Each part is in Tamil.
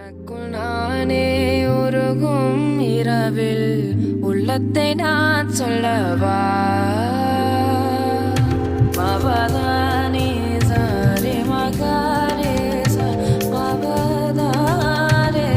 எனக்குள் நானே உருகும் இரவில் உள்ளத்தை நான் சொல்லவா மவதானி சரி மகாரே மவதாரே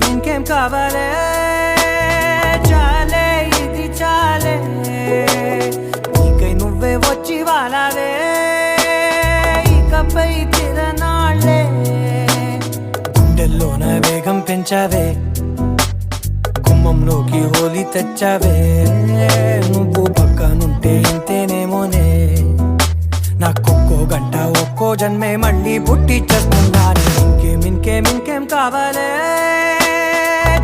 ఇంకేం కావాలే చాలే ఇది చాలే నీకై నువ్వే వచ్చి వాలావే ఇకపై తిరనాళ్ళే గుండెల్లోన వేగం పెంచావే గుమ్మంలోకి హోలీ తెచ్చావే నువ్వు పక్కనుంటే ఇంతేనేమోనే నాకొక్కో గంట ఒక్కో జన్మే మళ్ళీ పుట్టి చేస్తున్నాను ఇంకేం కావాలే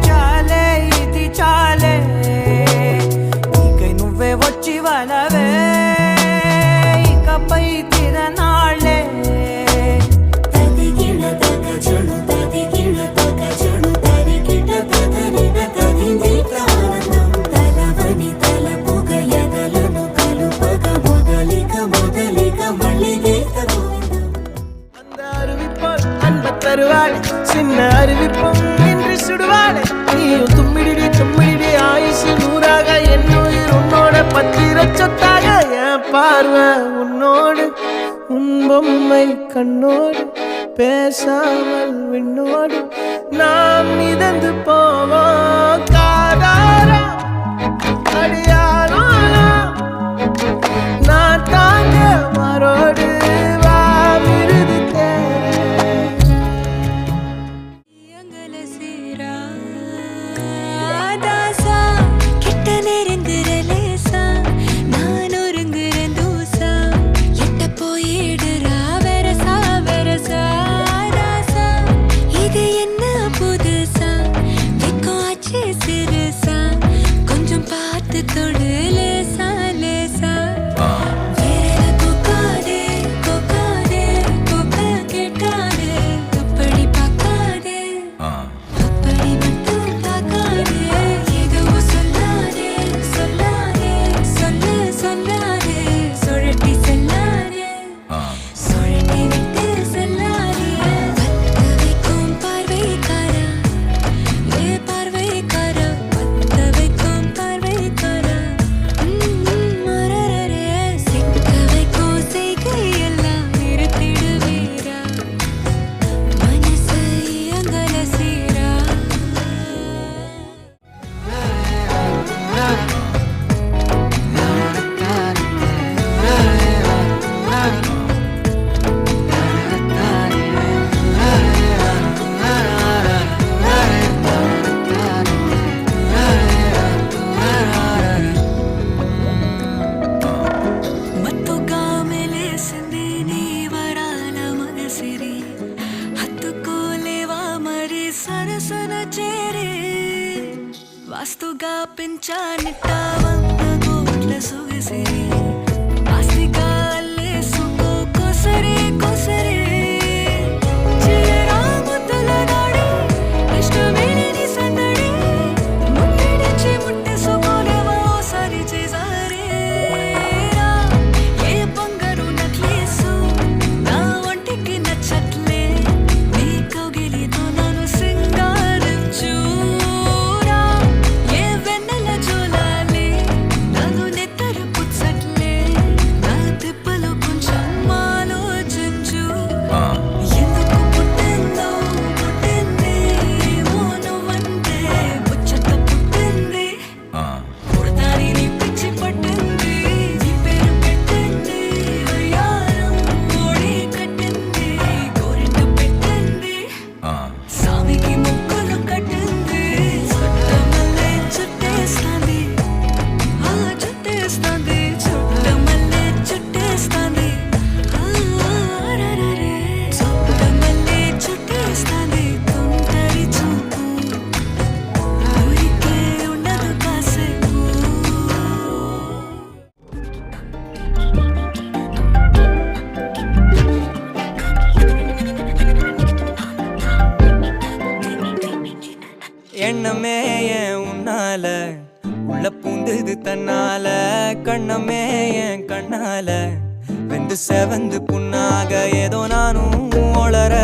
చాలే ఇది చాలే నీకై నువ్వే వచ్చి వాలవే ఇకపై తిరనాళ్ళే சின்ன அறிவிப்பும் இன்று சுடுவாளே நீயும் தும்மிடி ஆயுசு நூறாக என்னுயிர் உன்னோட பத்திர சொத்தாக என் பார்வை உன்னோடு உன் பொம்மை கண்ணோடு பேசாமல் விண்ணோடு நாம் மிதந்து போவோம் காதாரா அடியாரோ நான் தாங்க மரோடு ముద్దుగా పెంచానిట్టా వంద కోట్ల సొగసిరి ఆస్తిగా అల్లేసుకో కొసరే కొసరే చిరరాముతుల నాడి ఇష్టమేని సందడి ముట్టిడిచి ముట్టేసుకోలేవా ఓసారి చేసారే ఏ బంగారు నక్లేసు నా ఒంటికి నచ్చట్లే నీ కౌగిలితో నన్ను సింగారించురా ఏ వెన్నెల జోలాలి నన్ను నెత్తరు పుచ్చట్లే నా తిప్పలు కొంచెం ఆలోచించు ఎందుకు పుట్టిందో పుట్టింది ఏమో నువ్వంటే ముచ్చట పుట్టింది పుడతాని నీ పిచ్చి పట్టింది నీ పేరు పెట్టింది వయ్యారం ఓడి కట్టింది గోరింట పెట్టింది సామికి ముక్కులు కట్టింది చుట్టమల్లే చుట్టేస్తాంది ఆ చుట్టేస్తాంది చుట్టమల్లే చుట్టేస్తాంది రరరే చుట్టమల్లే చుట్టేస్తాంది తుంటరి చూపు ఊరికే ఉండదు కాసేపు எண்ணமே ஏன் உன்னால உள்ள பூந்தது தன்னால கண்ணமே என் கண்ணால வெந்து செவந்து புண்ணாக ஏதோ நானும் ஒளர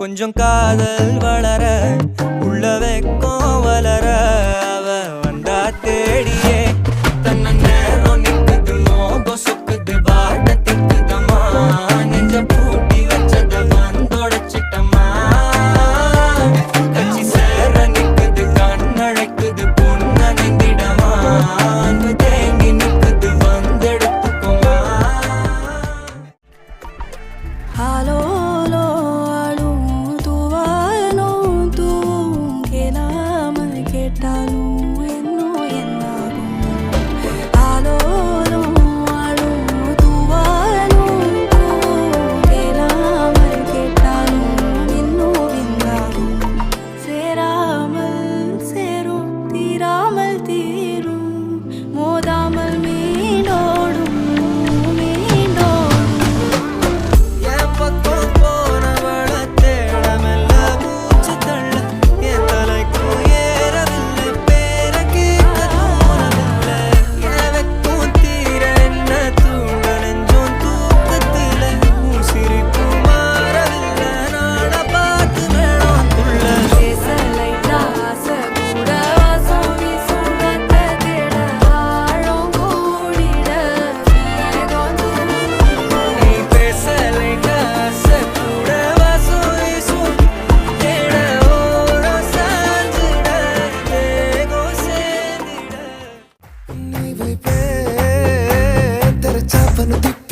கொஞ்சம் காதல் வளர உள்ள வெக்கம் வளர அவ வந்தா தேடியே தன்ன நேரம் நிக்குதுமோ கொசுக்குது வாட்ட திக்குதமா நெஞ்ச பூட்டி வச்சத வந்தொடச்சிட்டமா கட்சி சேர நிக்குது கண்ணழைக்குது பொண்ண நெந்திடமா அன்பு தேங்கி நிக்குது வந்தெடுத்துக்குமா ஆலோலோ ஆளும் தூவாலும் தூவும் கேளாமல் கேட்டாலும் இன்னும் என்னாகும் ஆலோலோ ஆளும் தூவாலும் தூவும் கேளாமல் கேட்டாலும் இன்னும் என்னாகும் சேராமல் சேரும் தீராமல் தீரும் மோதாமல் மீண்டோடும் மீண்டோடும் என் பக்கம் போனவள தேடமெல்ல மூச்சு தள்ள என் தலைக்கும் ஏறவில்லை பேர கேட்க தோணவில்லை என் வெக்கம் தீர என்ன தூண்ட நெஞ்சோம் தூக்கத்தில சிரிப்பு மாறவில்லை நாட பார்த்து வேணும் துள்ள பேசலைட்டா ஆசை கூட வாசம் வீசும் காத்த தேட ஆழம் கூடிட வேகம் நீ பேசலைட்ட ஆசை கூட வாசம் வீசும் தேட ஓரம் சாஞ்சிட வேகம் சேர்ந்திட நீ வைப்பே தெரச்சாப்பன திப்ப